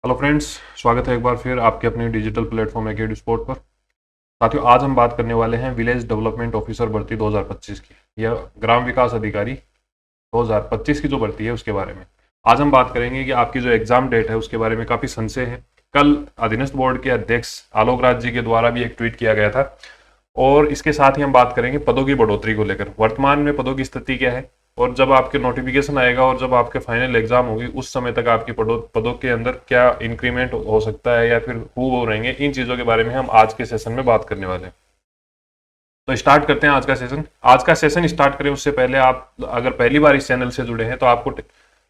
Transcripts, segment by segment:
Hello friends, स्वागत है एक बार फिर आपके अपने डिजिटल प्लेटफॉर्म एकेडी स्पोर्ट पर। साथियों, आज हम बात करने वाले हैं विलेज डेवलपमेंट ऑफिसर भर्ती 2025 की, या ग्राम विकास अधिकारी 2025 की जो भर्ती है उसके बारे में। आज हम बात करेंगे कि आपकी जो एग्जाम डेट है उसके बारे में काफ़ी संशय है। कल अधीनस्थ बोर्ड के अध्यक्ष आलोक राज जी के द्वारा भी एक ट्वीट किया गया था, और इसके साथ ही हम बात करेंगे पदों की बढ़ोतरी को लेकर। वर्तमान में पदों की स्थिति क्या है, और जब आपके नोटिफिकेशन आएगा और जब आपके फाइनल एग्जाम होगी उस समय तक आपकी पदों के अंदर क्या इंक्रीमेंट हो सकता है या फिर हो रहेंगे, इन चीज़ों के बारे में हम आज के सेशन में बात करने वाले हैं। तो स्टार्ट करते हैं आज का सेशन। आज का सेशन स्टार्ट करें उससे पहले आप अगर पहली बार इस चैनल से जुड़े हैं तो आपको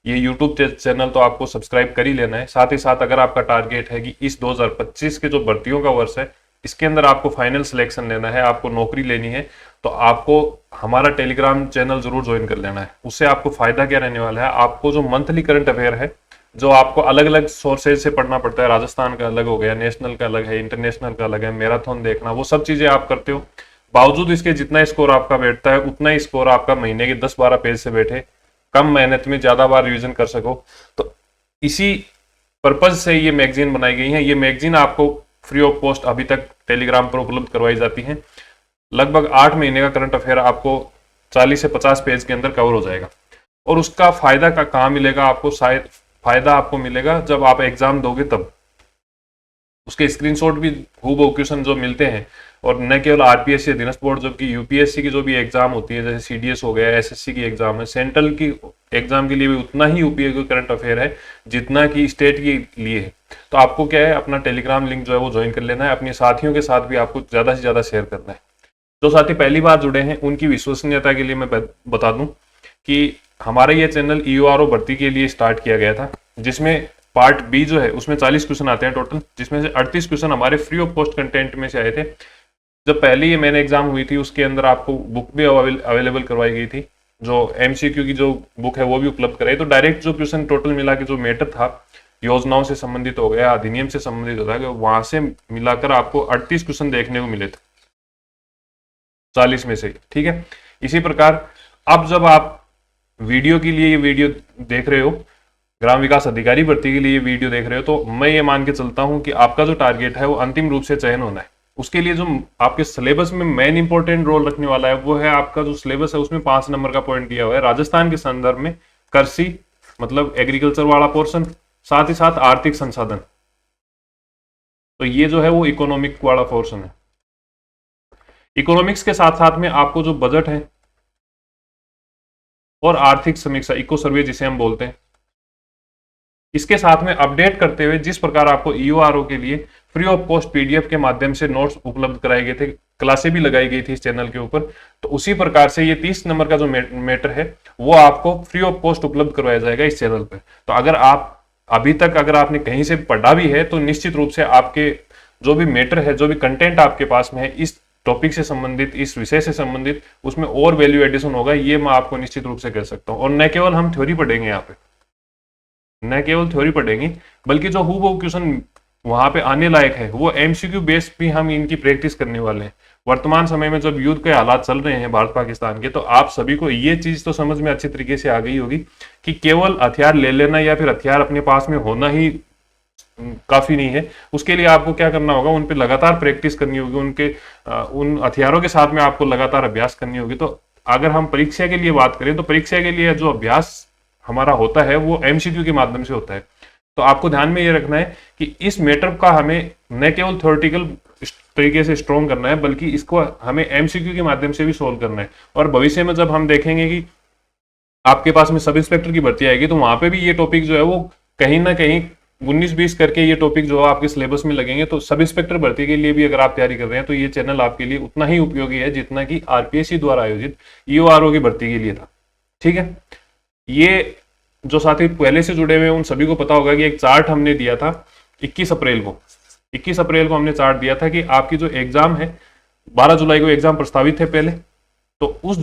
ये यूट्यूब चैनल तो आपको सब्सक्राइब कर ही लेना है। साथ ही साथ अगर आपका टारगेट है कि इस 2025 के जो भर्तियों का वर्ष है इसके अंदर आपको फाइनल सिलेक्शन लेना है, आपको नौकरी लेनी है, तो आपको हमारा टेलीग्राम चैनल जरूर ज्वाइन कर लेना है। उससे आपको फायदा क्या रहने वाला है, आपको जो मंथली करंट अफेयर है जो आपको अलग अलग सोर्सेज से पढ़ना पड़ता है, राजस्थान का अलग हो गया, नेशनल का अलग है, इंटरनेशनल का अलग है, मैराथन देखना, वो सब चीजें आप करते हो। बावजूद इसके जितना स्कोर आपका बैठता है उतना ही स्कोर आपका महीने के 10-12 पेज से बैठे, कम मेहनत में ज्यादा बार रिविजन कर सको। तो इसी पर्पज से ये मैगजीन बनाई गई है। ये मैगजीन आपको फ्री ऑफ कॉस्ट अभी तक टेलीग्राम पर उपलब्ध करवाई जाती है। लगभग 8 महीने का करंट अफेयर आपको 40 से 50 पेज के अंदर कवर हो जाएगा। और उसका फायदा का कहाँ मिलेगा आपको, शायद फायदा आपको मिलेगा जब आप एग्जाम दोगे तब। उसके स्क्रीनशॉट भी हूबहू क्वेश्चन जो मिलते हैं, और न केवल आरपीएससी अधीनस्थ बोर्ड जबकि यूपीएससी की जो भी एग्जाम होती है, जैसे सीडीएस हो गया, एसएससी की एग्जाम है, सेंट्रल की एग्जाम के लिए भी उतना ही उपयोगी करंट अफेयर है जितना कि स्टेट के लिए है। तो आपको क्या है, अपना टेलीग्राम लिंक जो है वो ज्वाइन कर लेना है, अपने साथियों के साथ भी आपको ज्यादा से ज्यादा शेयर करना है। जो साथी पहली बार जुड़े हैं उनकी विश्वसनीयता के लिए मैं बता दूं कि हमारा ये चैनल ईओआरओ भर्ती के लिए स्टार्ट किया गया था, जिसमें पार्ट बी जो है उसमें 40 क्वेश्चन आते हैं टोटल, जिसमें से 38 क्वेश्चन हमारे फ्री ऑफ कॉस्ट कंटेंट में से आए थे। जब पहले ये मैंने एग्जाम हुई थी उसके अंदर आपको बुक भी अवेलेबल करवाई गई थी, जो एमसीक्यू की जो बुक है वो भी उपलब्ध कराई। तो डायरेक्ट जो क्वेश्चन टोटल मिला के जो मैटर था, योजनाओं से संबंधित हो गया, अधिनियम से संबंधित होता है, वहां से मिलाकर आपको 38 क्वेश्चन देखने को मिले थे 40 में से। ठीक है, इसी प्रकार अब जब आप वीडियो के लिए ये वीडियो देख रहे हो, ग्राम विकास अधिकारी भर्ती के लिए ये वीडियो देख रहे हो, तो मैं ये मान के चलता हूं कि आपका जो टारगेट है वो अंतिम रूप से चयन होना है। उसके लिए जो आपके सिलेबस में मेन इंपॉर्टेंट रोल रखने वाला है वो है आपका जो सिलेबस है, उसमें 5 नंबर का पॉइंट दिया हुआ है राजस्थान के संदर्भ में कृषि मतलब एग्रीकल्चर वाला पोर्शन, साथ ही साथ आर्थिक संसाधन। तो ये जो है वो इकोनॉमिक वाला पोर्शन है। इकोनॉमिक्स के साथ साथ में आपको जो बजट है और आर्थिक समीक्षा, इको सर्वे जिसे हम बोलते हैं, इसके साथ में अपडेट करते हुए जिस प्रकार आपको ईओआरओ के लिए फ्री ऑफ कॉस्ट पीडीएफ के माध्यम से नोट्स उपलब्ध कराए गए थे, क्लासें भी लगाई गई थी इस चैनल के ऊपर, तो उसी प्रकार से ये 30 नंबर का जो मैटर है वो आपको फ्री ऑफ कॉस्ट उपलब्ध करवाया जाएगा इस चैनल पर। तो अगर आप अभी तक अगर आपने कहीं से पढ़ा भी है तो निश्चित रूप से आपके जो भी मैटर है, जो भी कंटेंट आपके पास में है इस टॉपिक से संबंधित, इस विषय से संबंधित, उसमें और वैल्यू एडिशन होगा, ये मैं आपको निश्चित रूप से कह सकता हूँ। और न केवल हम थ्योरी पढ़ेंगे यहाँ पे, न केवल थ्योरी पढ़ेंगे, बल्कि जो हूबहू क्वेश्चन वहां पे आने लायक है वो एमसीक्यू बेस भी हम इनकी प्रैक्टिस करने वाले हैं। वर्तमान समय में जब युद्ध के हालात चल रहे हैं भारत पाकिस्तान के, तो आप सभी को ये चीज तो समझ में अच्छी तरीके से आ गई होगी कि केवल हथियार ले लेना या फिर हथियार अपने पास में होना ही काफी नहीं है। उसके लिए आपको क्या करना होगा, उन पे लगातार प्रैक्टिस करनी होगी, उन हथियारों के साथ में आपको लगातार अभ्यास करनी होगी। तो अगर हम परीक्षा के लिए बात करें तो परीक्षा के लिए जो अभ्यास हमारा होता है वो एमसीक्यू के माध्यम से होता है। तो आपको ध्यान में ये रखना है कि इस मैटर का हमें न केवल थ्योरेटिकल तरीके से स्ट्रॉन्ग करना है, बल्कि इसको हमें एमसीक्यू के माध्यम से भी सोल्व करना है। और भविष्य में जब हम देखेंगे कि आपके पास में सब इंस्पेक्टर की भर्ती आएगी तो वहां पे भी ये टॉपिक जो है वो कहीं ना कहीं 19-20 करके ये टॉपिक जो है आपके सिलेबस में लगेंगे। तो सब इंस्पेक्टर भर्ती के लिए भी अगर आप तैयारी कर रहे हैं तो ये चैनल आपके लिए उतना ही उपयोगी है जितना कि आरपीएससी द्वारा आयोजित ईओआरओ की भर्ती के लिए था। ठीक है, ये जो साथी पहले से जुड़े हुए हैं उन सभी को पता होगा कि एक चार्ट हमने दिया था 21 अप्रैल को। 21 अप्रैल को हमने चार्ट दिया था कि आपकी जो एग्जाम है 12 जुलाई को एग्जाम प्रस्तावित है पहले, तो उस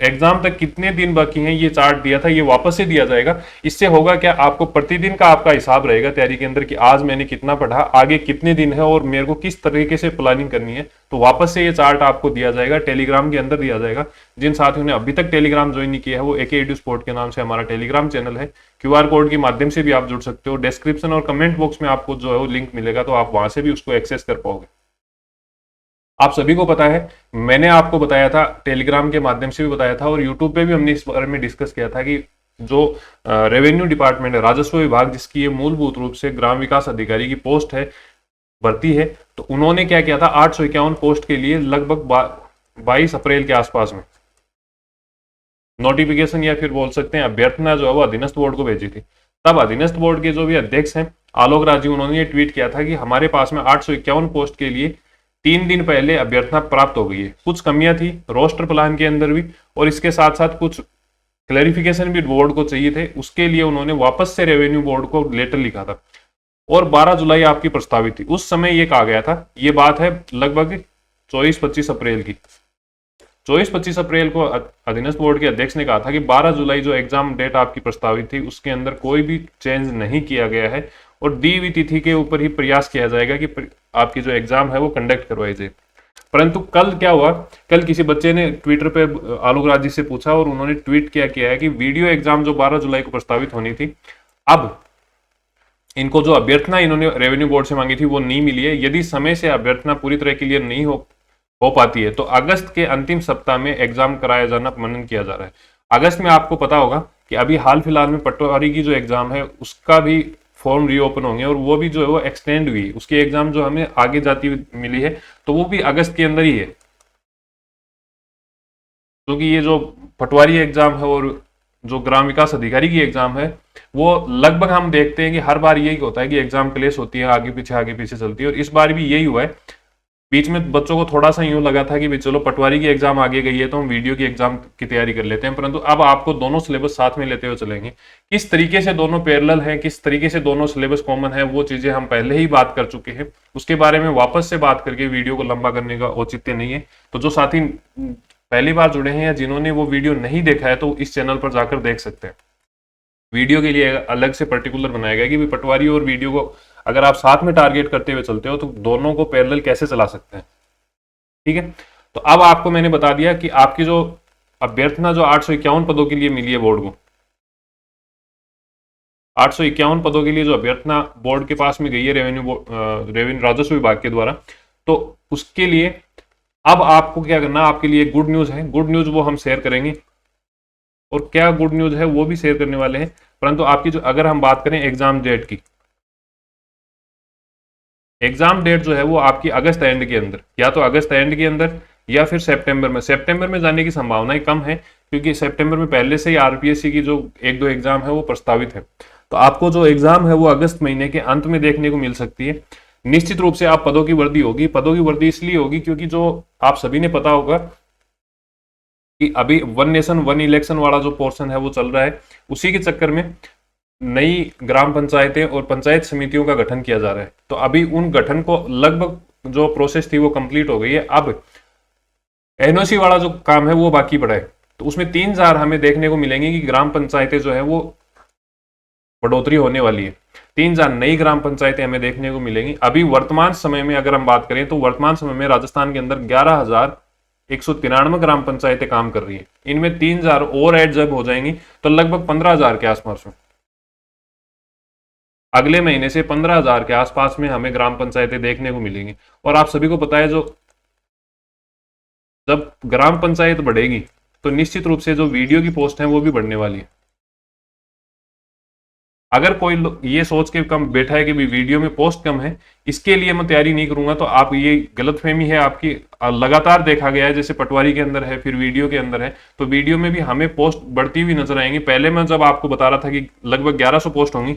एग्जाम तक कितने दिन बाकी हैं ये चार्ट दिया था, ये वापस से दिया जाएगा। इससे होगा क्या, आपको प्रतिदिन का आपका हिसाब रहेगा तैयारी के अंदर कि आज मैंने कितना पढ़ा, आगे कितने दिन है और मेरे को किस तरीके से प्लानिंग करनी है। तो वापस से ये चार्ट आपको दिया जाएगा, टेलीग्राम के अंदर दिया जाएगा। जिन साथियों ने अभी तक टेलीग्राम ज्वाइन नहीं किया है वो एके एडू स्पोर्ट के नाम से हमारा टेलीग्राम चैनल है। क्यूआर कोड के माध्यम से भी आप जुड़ सकते हो। डिस्क्रिप्शन और कमेंट बॉक्स में आपको जो है वो लिंक मिलेगा, तो आप वहां से भी उसको एक्सेस कर पाओगे। आप सभी को पता है, मैंने आपको बताया था, टेलीग्राम के माध्यम से भी बताया था और यूट्यूब पे भी हमने इस बारे में डिस्कस किया था कि जो रेवेन्यू डिपार्टमेंट है, राजस्व विभाग, जिसकी ये मूलभूत रूप से ग्राम विकास अधिकारी की पोस्ट है, भर्ती है, तो उन्होंने क्या किया था, 851 पोस्ट के लिए लगभग 22 अप्रैल के आसपास में नोटिफिकेशन या फिर बोल सकते हैं अभ्यर्थना जो है वो अधीनस्थ बोर्ड को भेजी थी। तब अधीनस्थ बोर्ड के जो भी अध्यक्ष हैं आलोक राज जी, उन्होंने ये ट्वीट किया था कि हमारे पास में 851 पोस्ट के लिए 3 दिन पहले अभ्यर्थना प्राप्त हो गई है। कुछ कमियां थी रोस्टर प्लान के अंदर भी, और इसके साथ साथ कुछ क्लैरिफिकेशन भी बोर्ड को चाहिए थे। उसके लिए उन्होंने वापस से रेवेन्यू बोर्ड को लेटर लिखा था और 12 जुलाई आपकी प्रस्तावित थी। उस समय ये कहा गया था, ये बात है लगभग 24-25 अप्रैल की, 24-25 अप्रैल को अधीनस्थ बोर्ड के अध्यक्ष ने कहा था कि 12 जुलाई जो एग्जाम डेट आपकी प्रस्तावित थी उसके अंदर कोई भी चेंज नहीं किया गया है और दी हुई तिथि के ऊपर ही प्रयास किया जाएगा कि आपकी जो एग्जाम है वो कंडक्ट करवाई जाए। परंतु कल क्या हुआ, कल किसी बच्चे ने ट्विटर पे आलोक राज जी से पूछा और उन्होंने ट्वीट किया है कि वीडियो एग्जाम जो 12 जुलाई को प्रस्तावित होनी थी, अब इनको जो अभ्यर्थना इन्होंने रेवेन्यू बोर्ड से मांगी थी वो नहीं मिली है। यदि समय से अभ्यर्थना पूरी तरह क्लियर नहीं हो पाती है तो अगस्त के अंतिम सप्ताह में एग्जाम कराया जाना मनन किया जा रहा है। अगस्त में आपको पता होगा कि अभी हाल फिलहाल में पटवारी की जो एग्जाम है उसका भी फॉर्म रीओपन होंगे और वो भी जो है वो एक्सटेंड हुई, उसकी एग्जाम जो हमें आगे जाती हुई मिली है तो वो भी अगस्त के अंदर ही है। क्योंकि ये जो पटवारी एग्जाम है और जो ग्राम विकास अधिकारी की एग्जाम है वो लगभग हम देखते हैं कि हर बार यही होता है कि एग्जाम क्लेश होती है, आगे पीछे चलती है, और इस बार भी यही हुआ है। बीच में बच्चों को थोड़ा सा यूं लगा था कि चलो पटवारी की एग्जाम आगे गई है तो हम वीडियो की एग्जाम की तैयारी कर लेते हैं, परंतु अब आपको दोनों सिलेबस साथ में लेते हुए चलेंगे। किस तरीके से दोनों पैरेलल हैं, किस तरीके से दोनों सिलेबस कॉमन है, वो चीजें हम पहले ही बात कर चुके हैं। उसके बारे में वापस से बात करके वीडियो को लंबा करने का औचित्य नहीं है। तो जो साथी पहली बार जुड़े हैं या जिन्होंने वो वीडियो नहीं देखा है तो इस चैनल पर जाकर देख सकते हैं। वीडियो के लिए अलग से पर्टिकुलर बनाया गया कि पटवारी और वीडियो को अगर आप साथ में टारगेट करते हुए चलते हो तो दोनों को पैरेलल कैसे चला सकते हैं। ठीक है, तो अब आपको मैंने बता दिया कि आपकी जो अभ्यर्थना जो 851 पदों के लिए मिली है बोर्ड को, 851 पदों के लिए जो अभ्यर्थना बोर्ड के पास में गई है रेवेन्यू राजस्व विभाग के द्वारा, तो उसके लिए अब आपको क्या करना, आपके लिए गुड न्यूज है। गुड न्यूज वो हम शेयर करेंगे और क्या गुड न्यूज है वो भी शेयर करने वाले हैं। परंतु आपकी जो अगर हम बात करें एग्जाम डेट की, एग्जाम डेट जो है वो आपकी अगस्त एंड के अंदर, या तो अगस्त एंड के अंदर या फिर सितंबर में जाने की संभावनाएं कम है क्योंकि सितंबर में पहले से ही आरपीएससी की जो 1-2 एग्जाम है वो प्रस्तावित है। तो आपको जो एग्जाम है वो अगस्त महीने के अंत में देखने को मिल सकती है। निश्चित रूप से आप पदों की वर्दी होगी, पदों की वर्दी इसलिए होगी क्योंकि जो आप सभी ने पता होगा कि अभी वन नेशन वन इलेक्शन वाला जो पोर्शन है वो चल रहा है, उसी के चक्कर में नई ग्राम पंचायतें और पंचायत समितियों का गठन किया जा रहा है। तो अभी उन गठन को लगभग जो प्रोसेस थी वो कंप्लीट हो गई है। अब एनओसी वाला जो काम है वो बाकी पड़ा है, तो उसमें 3000 हमें देखने को मिलेंगे कि ग्राम पंचायतें जो है वो बढ़ोतरी होने वाली है। 3000 नई ग्राम पंचायतें हमें देखने को मिलेंगी। अभी वर्तमान समय में अगर हम बात करें तो वर्तमान समय में राजस्थान के अंदर 11,193 ग्राम पंचायतें काम कर रही है। इनमें 3000 और ऐड जब हो जाएंगी तो लगभग 15,000 के आसपास में, अगले महीने से 15,000 के आसपास में हमें ग्राम पंचायतें देखने को मिलेंगी। और आप सभी को पता है जो जब ग्राम पंचायत बढ़ेगी तो निश्चित रूप से जो वीडियो की पोस्ट है वो भी बढ़ने वाली है। अगर कोई ये सोच के कम बैठा है कि वीडियो में पोस्ट कम है, इसके लिए मैं तैयारी नहीं करूंगा, तो आप ये गलतफहमी है आपकी। लगातार देखा गया है, जैसे पटवारी के अंदर है फिर वीडियो के अंदर है, तो वीडियो में भी हमें पोस्ट बढ़ती हुई नजर आएंगी। पहले मैं जब आपको बता रहा था कि लगभग 1100 पोस्ट होंगी,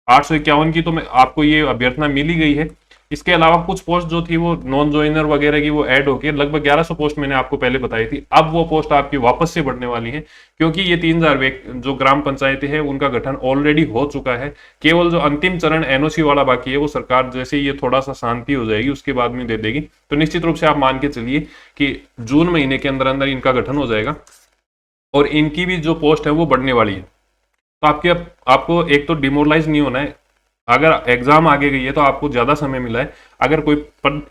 851 की तो मैं आपको ये अभ्यर्थना मिल ही गई है, इसके अलावा कुछ पोस्ट जो थी वो नॉन ज्वाइनर वगैरह की वो ऐड होकर लगभग 1100 पोस्ट मैंने आपको पहले बताई थी। अब वो पोस्ट आपकी वापस से बढ़ने वाली है, क्योंकि ये 3000 जो ग्राम पंचायतें हैं उनका गठन ऑलरेडी हो चुका है। केवल जो अंतिम चरण एनओसी वाला बाकी है वो सरकार जैसे ये थोड़ा सा शांति हो जाएगी उसके बाद में दे देगी। तो निश्चित रूप से आप मान के चलिए कि जून महीने के अंदर अंदर इनका गठन हो जाएगा और इनकी भी जो पोस्ट है वो बढ़ने वाली है। तो आपको एक तो डिमोरलाइज नहीं होना है। अगर एग्जाम आगे गई है तो आपको ज्यादा समय मिला है। अगर कोई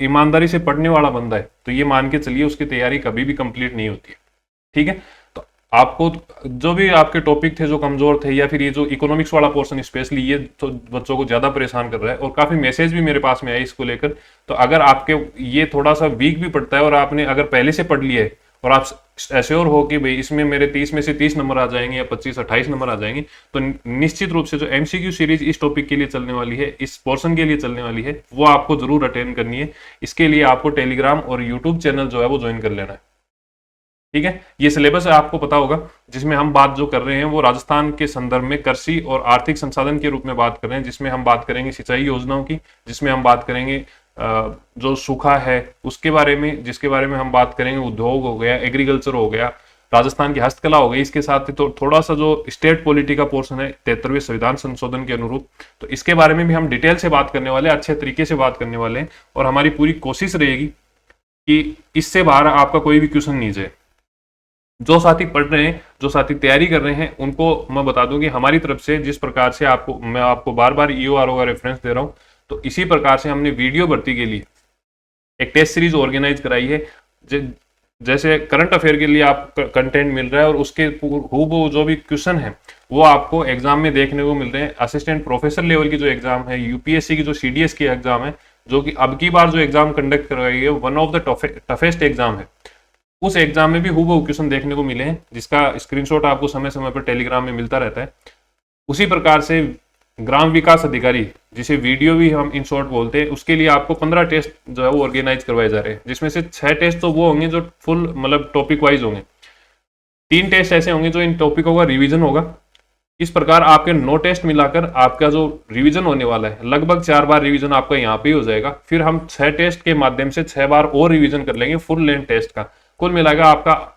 ईमानदारी से पढ़ने वाला बंदा है तो ये मान के चलिए उसकी तैयारी कभी भी कंप्लीट नहीं होती है। ठीक है, तो आपको जो भी आपके टॉपिक थे जो कमजोर थे, या फिर ये जो इकोनॉमिक्स वाला पोर्शन स्पेशली ये तो बच्चों को ज्यादा परेशान कर रहा है और काफी मैसेज भी मेरे पास में आए इसको लेकर। तो अगर आपके ये थोड़ा सा वीक भी पड़ता है और आपने अगर पहले से पढ़ लिया है और आप एश्योर हो कि भाई इसमें मेरे 30 में से 30 नंबर आ जाएंगे या 25-28 नंबर आ जाएंगे, तो निश्चित रूप से जो एमसीक्यू सीरीज इस टॉपिक के लिए चलने वाली है, इस पोर्शन के लिए चलने वाली है, वो आपको जरूर अटेंड करनी है। इसके लिए आपको टेलीग्राम और यूट्यूब चैनल जो है वो ज्वाइन कर लेना है। ठीक है, ये सिलेबस आपको पता होगा जिसमें हम बात जो कर रहे हैं वो राजस्थान के संदर्भ में कृषि और आर्थिक संसाधन के रूप में बात कर रहे हैं, जिसमें हम बात करेंगे सिंचाई योजनाओं की, जिसमें हम बात करेंगे जो सूखा है उसके बारे में, जिसके बारे में हम बात करेंगे उद्योग हो गया, एग्रीकल्चर हो गया, राजस्थान की हस्तकला हो गई। इसके साथ ही तो थोड़ा सा जो स्टेट पॉलिटी का पोर्शन है 73वें संविधान संशोधन के अनुरूप, तो इसके बारे में भी हम डिटेल से बात करने वाले, अच्छे तरीके से बात करने वाले हैं। और हमारी पूरी कोशिश रहेगी कि इससे बाहर आपका कोई भी क्वेश्चन नहीं जाए। जो साथी पढ़ रहे हैं, जो साथी तैयारी कर रहे हैं, उनको मैं बता दूं कि हमारी तरफ से जिस प्रकार से मैं आपको बार बार ईओआरओ का रेफरेंस दे रहा हूं, तो इसी प्रकार से हमने वीडियो भर्ती के लिए एक टेस्ट सीरीज ऑर्गेनाइज कराई है। जैसे करंट अफेयर के लिए आप कंटेंट मिल रहा है और उसके हूबहू जो भी क्वेश्चन है वो आपको एग्जाम में देखने को मिल रहे हैं। असिस्टेंट प्रोफेसर लेवल की जो एग्जाम है, यूपीएससी की जो सीडीएस की एग्जाम है, जो कि अब की बार जो एग्जाम कंडक्ट करवाई है one of the toughest exam है, उस एग्जाम में भी हूबहू क्वेश्चन देखने को मिले हैं, जिसका स्क्रीनशॉट आपको समय समय पर टेलीग्राम में मिलता रहता है। उसी प्रकार से ग्राम विकास अधिकारी, जिसे वीडियो भी हम इन शॉर्ट बोलते हैं, उसके लिए आपको 15 टेस्ट जो है वो ऑर्गेनाइज करवाए जा रहे हैं, जिसमें से 6 टेस्ट तो वो होंगे जो फुल मतलब टॉपिक वाइज होंगे, 3 टेस्ट ऐसे होंगे जो इन टॉपिकों का रिवीजन होगा। इस प्रकार आपके 9 टेस्ट मिलाकर आपका जो रिवीजन होने वाला है लगभग 4 बार रिवीजन आपका यहाँ पे ही हो जाएगा। फिर हम 6 टेस्ट के माध्यम से 6 बार और रिवीजन कर लेंगे फुल लेंथ टेस्ट का। कुल मिलाकर आपका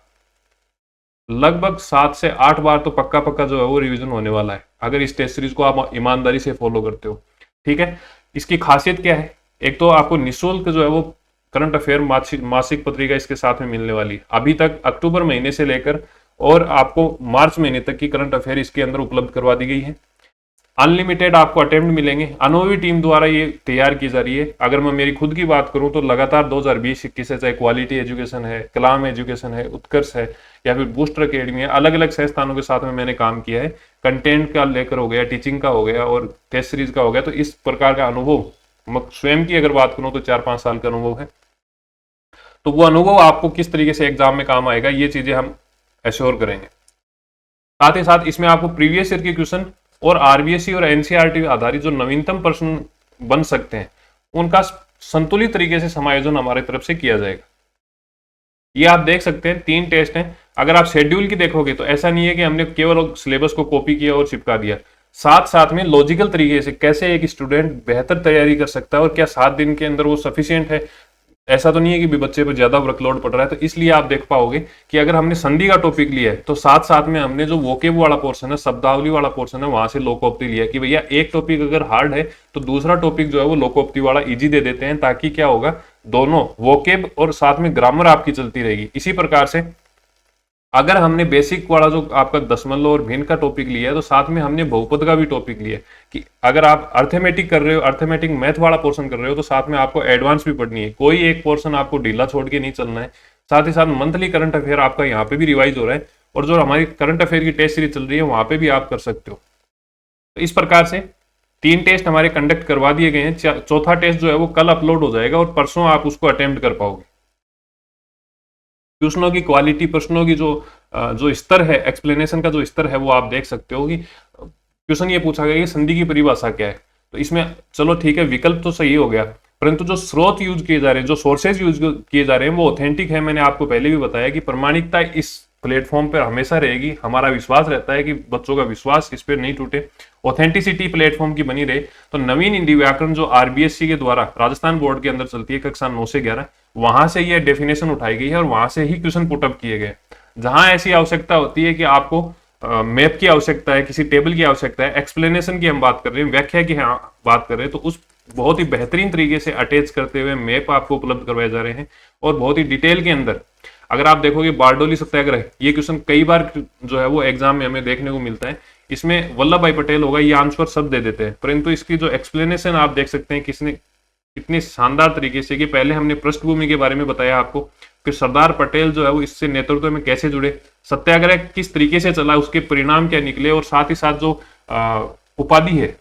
लगभग 7 से 8 बार तो पक्का पक्का जो है वो रिवीजन होने वाला है, अगर इस टेस्ट सीरीज को आप ईमानदारी से फॉलो करते हो। ठीक है, इसकी खासियत क्या है? एक तो आपको निःशुल्क जो है वो करंट अफेयर मासिक पत्रिका इसके साथ में मिलने वाली है। अभी तक अक्टूबर महीने से लेकर और आपको मार्च महीने तक की करंट अफेयर इसके अंदर उपलब्ध करवा दी गई है। अनलिमिटेड आपको अटेम्प्ट मिलेंगे, अनुभवी टीम द्वारा ये तैयार की जा रही है। अगर मैं मेरी खुद की बात करूं तो लगातार 2020-21 से, चाहे क्वालिटी एजुकेशन है, कलाम एजुकेशन है, उत्कर्ष है, या फिर बूस्टर अकेडमी है, अलग अलग संस्थानों के साथ में मैंने काम किया है। कंटेंट का लेकर हो गया, टीचिंग का हो गया और टेस्ट सीरीज का हो गया। तो इस प्रकार का अनुभव स्वयं की अगर बात करूं तो 4-5 साल का अनुभव है। तो वो अनुभव आपको किस तरीके से एग्जाम में काम आएगा ये चीजें हम एश्योर करेंगे। साथ ही साथ इसमें आपको प्रीवियस ईयर के क्वेश्चन और आरबीएससी और एनसीईआरटी आधारित जो नवीनतम प्रश्न बन सकते हैं उनका संतुलित तरीके से समायोजन हमारी तरफ से किया जाएगा। ये आप देख सकते हैं 3 टेस्ट हैं। अगर आप शेड्यूल की देखोगे तो ऐसा नहीं है कि हमने केवल सिलेबस को कॉपी किया और चिपका दिया, साथ साथ में लॉजिकल तरीके से कैसे एक स्टूडेंट बेहतर तैयारी कर सकता है और क्या 7 दिन के अंदर वो सफिशियंट है। ऐसा तो नहीं है कि बच्चे पर ज्यादा वर्कलोड पड़ रहा है। तो इसलिए आप देख पाओगे कि अगर हमने संधि का टॉपिक लिया है तो साथ साथ में हमने जो वोकेब वाला पोर्शन है, शब्दावली वाला पोर्शन है, वहां से लोकोक्ति लिया कि भैया एक टॉपिक अगर हार्ड है तो दूसरा टॉपिक जो है वो लोकोक्ति वाला इजी दे देते हैं, ताकि क्या होगा दोनों वोकेब और साथ में ग्रामर आपकी चलती रहेगी। इसी प्रकार से अगर हमने बेसिक वाला जो आपका दशमलव और भिन्न का टॉपिक लिया है तो साथ में हमने बहुपद का भी टॉपिक लिया है कि अगर आप अर्थमेटिक कर रहे हो, अर्थमेटिक मैथ वाला पोर्शन कर रहे हो, तो साथ में आपको एडवांस भी पढ़नी है। कोई एक पोर्शन आपको ढीला छोड़ के नहीं चलना है। साथ ही साथ मंथली करंट अफेयर आपका यहाँ पे भी रिवाइज हो रहा है और जो हमारी करंट अफेयर की टेस्ट सीरीज चल रही है वहां पे भी आप कर सकते हो। तो इस प्रकार से 3 टेस्ट हमारे कंडक्ट करवा दिए गए हैं। चौथा टेस्ट जो है वो कल अपलोड हो जाएगा और परसों आप उसको अटेम्प्ट कर पाओगे। प्रश्नों की क्वालिटी, प्रश्नों की जो स्तर है, एक्सप्लेनेशन का जो स्तर है वो आप देख सकते हो कि क्वेश्चन ये पूछा गया कि संधि की परिभाषा क्या है। तो इसमें चलो ठीक है, विकल्प तो सही हो गया, परंतु जो स्रोत यूज किए जा रहे हैं, जो सोर्सेज यूज किए जा रहे हैं वो ऑथेंटिक है। मैंने आपको पहले भी बताया कि प्रमाणिकता इस प्लेटफॉर्म पर हमेशा रहेगी। हमारा विश्वास रहता है कि बच्चों का विश्वास इस पर नहीं टूटे, ऑथेंटिसिटी प्लेटफॉर्म की बनी रहे। तो नवीन हिंदी व्याकरण जो आरबीएससी के द्वारा राजस्थान बोर्ड के अंदर चलती है कक्षा 9 से 11, वहां से यह डेफिनेशन उठाई गई है और वहां से ही क्वेश्चन पुटअप किए गए। जहां ऐसी आवश्यकता होती है कि आपको मैप की आवश्यकता है, किसी टेबल की आवश्यकता है, एक्सप्लेनेशन की हम बात कर रहे हैं, व्याख्या की बात कर रहे हैं, तो उस बहुत ही बेहतरीन तरीके से अटैच करते हुए मैप आपको उपलब्ध करवाए जा रहे हैं और बहुत ही डिटेल के अंदर। अगर आप देखोगे बारडोली सत्याग्रह, ये क्वेश्चन कई बार जो है वो एग्जाम में हमें देखने को मिलता है। इसमें वल्लभ भाई पटेल होगा, ये आंसर सब दे देते हैं, परंतु इसकी जो एक्सप्लेनेशन आप देख सकते हैं किसने कितने शानदार तरीके से कि पहले हमने पृष्ठभूमि के बारे में बताया आपको, फिर सरदार पटेल जो है वो इससे नेतृत्व में कैसे जुड़े, सत्याग्रह किस तरीके से चला, उसके परिणाम क्या निकले, और साथ ही साथ जो उपाधि है,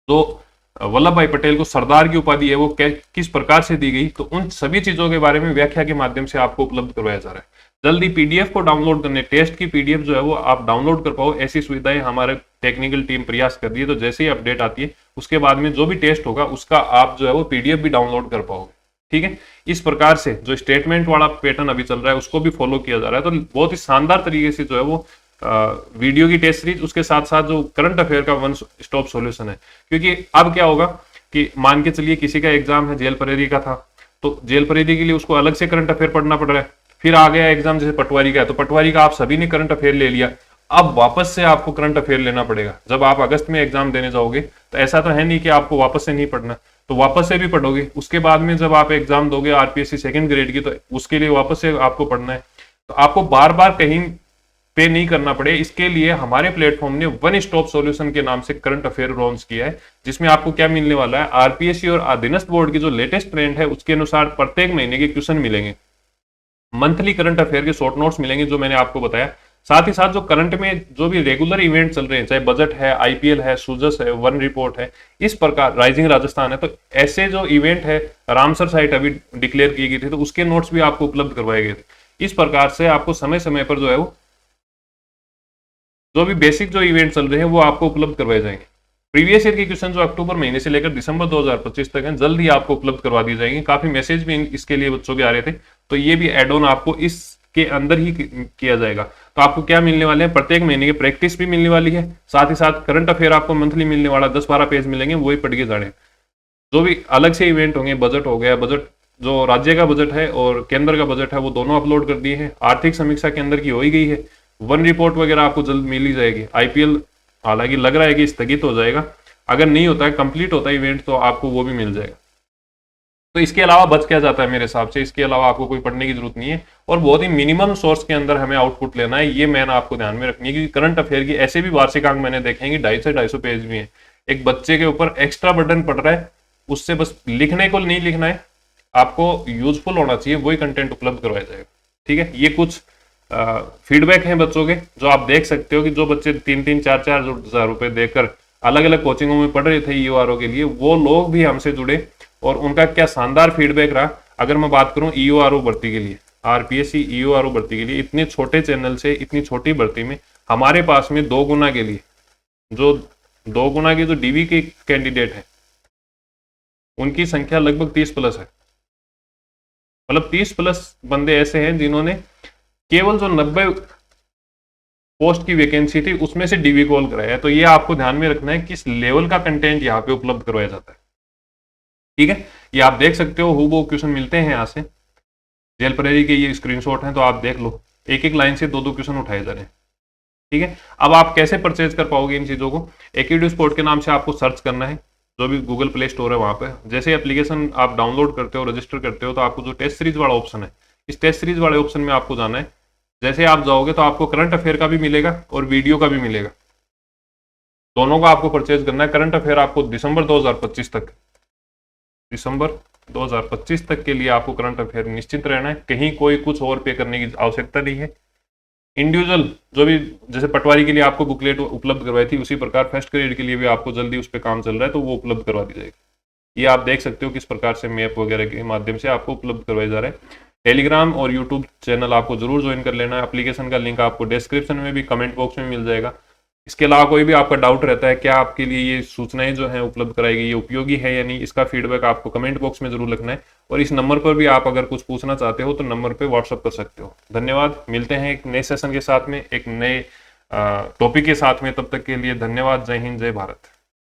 जो वल्लभ भाई पटेल को सरदार की उपाधि है वो किस प्रकार से दी गई, तो उन सभी चीजों के बारे में व्याख्या के माध्यम से आपको उपलब्ध करवाया जा रहा है। जल्दी पीडीएफ को डाउनलोड करने, टेस्ट की पीडीएफ जो है वो आप डाउनलोड कर पाओ, ऐसी सुविधाएं हमारे टेक्निकल टीम प्रयास कर रही है। तो जैसे ही अपडेट आती है उसके बाद में जो भी टेस्ट होगा उसका आप जो है वो पीडीएफ भी डाउनलोड कर पाओगे। ठीक है, इस प्रकार से जो स्टेटमेंट वाला पैटर्न अभी चल रहा है उसको भी फॉलो किया जा रहा है। तो बहुत ही शानदार तरीके से जो है वो वीडियो की टेस्ट सीरीज, उसके साथ साथ जो करंट अफेयर का वन स्टॉप सॉल्यूशन है। क्योंकि अब क्या होगा कि मान के चलिए किसी का एग्जाम है, जेल परेरी का था, तो जेल परेरी के लिए उसको अलग से करंट अफेयर पढ़ना पड़ रहा है। फिर आ गया एग्जाम जैसे पटवारी का है, तो पटवारी का आप सभी ने करंट अफेयर ले लिया, अब वापस से आपको करंट अफेयर लेना पड़ेगा। जब आप अगस्त में एग्जाम देने जाओगे तो ऐसा तो है नहीं कि आपको वापस से नहीं पढ़ना, तो वापस से भी पढ़ोगे। उसके बाद में जब आप एग्जाम दोगे आरपीएससी सेकंड ग्रेड की, तो उसके लिए वापस से आपको पढ़ना है। तो आपको बार बार कहीं पे नहीं करना पड़े, इसके लिए हमारे प्लेटफॉर्म ने वन स्टॉप सॉल्यूशन के नाम से करंट अफेयर लॉन्च किया है, जिसमें आपको क्या मिलने वाला है, आरपीएससी और अधीनस्थ बोर्ड की जो लेटेस्ट ट्रेंड है उसके अनुसार प्रत्येक महीने के क्वेश्चन मिलेंगे, मंथली करंट अफेयर के शॉर्ट नोट्स मिलेंगे जो मैंने आपको बताया। साथ ही साथ जो करंट में जो भी रेगुलर इवेंट चल रहे हैं, चाहे बजट है, आईपीएल है, सुजस है, वन रिपोर्ट है, इस प्रकार राइजिंग राजस्थान है, तो ऐसे जो इवेंट है, रामसर साइट अभी डिक्लेयर की गई थी तो उसके नोट्स भी आपको उपलब्ध करवाए गए थे। इस प्रकार से आपको समय समय पर जो है वो जो भी बेसिक जो इवेंट चल रहे हैं वो आपको उपलब्ध करवाए जाएंगे। प्रीवियस ईयर के क्वेश्चन जो अक्टूबर महीने से लेकर दिसंबर 2025 तक हैं, जल्द ही आपको उपलब्ध करवा दी जाएंगे। काफी मैसेज भी इसके लिए बच्चों के आ रहे थे, तो ये भी एड ऑन आपको इसके अंदर ही किया जाएगा। तो आपको क्या मिलने वाले हैं, प्रत्येक महीने की प्रैक्टिस भी मिलने वाली है, साथ ही साथ करंट अफेयर आपको मंथली मिलने वाला 10-12 पेज मिलेंगे, वही पढ़ के जाने। जो भी अलग से इवेंट होंगे, बजट हो गया, बजट जो राज्य का बजट है और केंद्र का बजट है वो दोनों अपलोड कर दिए हैं। आर्थिक समीक्षा केंद्र की हो ही गई है, वन रिपोर्ट वगैरह आपको जल्द मिल ही जाएगी। आईपीएल हालांकि लग रहा है कि स्थगित हो जाएगा, अगर नहीं होता है, कंप्लीट होता है इवेंट, तो आपको वो भी मिल जाएगा। तो इसके अलावा बच क्या जाता है मेरे हिसाब से, इसके अलावा आपको कोई पढ़ने की जरूरत नहीं है और बहुत ही मिनिमम सोर्स के अंदर हमें आउटपुट लेना है। ये मैंने आपको ध्यान में रखनी है क्योंकि करंट अफेयर की ऐसे भी वार्षिक अंक मैंने देखे हैं कि 250 से 250 पेज भी हैं। एक बच्चे के ऊपर एक्स्ट्रा बर्डन पड़ रहा है, उससे बस लिखने को नहीं लिखना है, आपको यूजफुल होना चाहिए, वही कंटेंट उपलब्ध करवाया जाएगा। ठीक है, ये कुछ फीडबैक हैं बच्चों के जो आप देख सकते हो कि जो बच्चे 3-3, 4-4 हजार रुपए देकर अलग अलग कोचिंगों में पढ़ रहे थे ईओआरओ के लिए, वो लोग भी हमसे जुड़े और उनका क्या शानदार फीडबैक रहा। अगर मैं बात करूं ईओआरओ भर्ती के लिए, आरपीएससी ईओआरओ भर्ती के लिए, इतने छोटे चैनल से इतनी छोटी भर्ती में हमारे पास में 2 गुना के लिए, जो 2 गुना के जो डीवी के कैंडिडेट है उनकी संख्या लगभग 30+ है। मतलब 30+ बंदे ऐसे हैं जिन्होंने केवल जो 90 पोस्ट की वैकेंसी थी उसमें से डीवी कॉल कराया है। तो ये आपको ध्यान में रखना है किस लेवल का कंटेंट यहाँ पे उपलब्ध करवाया जाता है। ठीक है, ये आप देख सकते हो, हूबहू क्वेश्चन मिलते हैं यहाँ से, जेल परेरी के ये स्क्रीनशॉट हैं, तो आप देख लो, एक एक लाइन से 2-2 क्वेश्चन उठाए जा रहे हैं। ठीक है, अब आप कैसे परचेज कर पाओगे इन चीजों को, एकेडूस्पोर्ट के नाम से आपको सर्च करना है, जो भी गूगल प्ले स्टोर है वहां पे। जैसे एप्लीकेशन आप डाउनलोड करते हो, रजिस्टर करते हो, तो आपको जो टेस्ट सीरीज वाला ऑप्शन है, इस टेस्ट सीरीज वाले ऑप्शन में आपको जाना है। जैसे आप जाओगे तो आपको करंट अफेयर का भी मिलेगा और वीडियो का भी मिलेगा, दोनों का आपको परचेज करना है। करंट अफेयर आपको दिसंबर 2025 तक के लिए आपको करंट अफेयर निश्चित रहना है, कहीं कोई कुछ और पे करने की आवश्यकता नहीं है। इंडिविजुअल जो भी जैसे पटवारी के लिए आपको बुकलेट उपलब्ध करवाई थी, उसी प्रकार फर्स्ट ग्रेड के लिए भी आपको जल्दी उस पर काम चल रहा है, तो वो उपलब्ध करवा दी जाएगी। ये आप देख सकते हो किस प्रकार से मैप वगैरह के माध्यम से आपको उपलब्ध करवाए जा रहे हैं। टेलीग्राम और यूट्यूब चैनल आपको जरूर ज्वाइन कर लेना है। एप्लीकेशन का लिंक आपको डिस्क्रिप्शन में भी, कमेंट बॉक्स में मिल जाएगा। इसके अलावा कोई भी आपका डाउट रहता है, क्या आपके लिए ये सूचनाएं जो हैं उपलब्ध कराई गई ये उपयोगी है या नहीं, इसका फीडबैक आपको कमेंट बॉक्स में जरूर लिखना है। और इस नंबर पर भी आप अगर कुछ पूछना चाहते हो तो नंबर पर व्हाट्सअप कर सकते हो। धन्यवाद, मिलते हैं एक नए सेशन के साथ में, एक नए टॉपिक के साथ में। तब तक के लिए धन्यवाद। जय हिंद, जय भारत।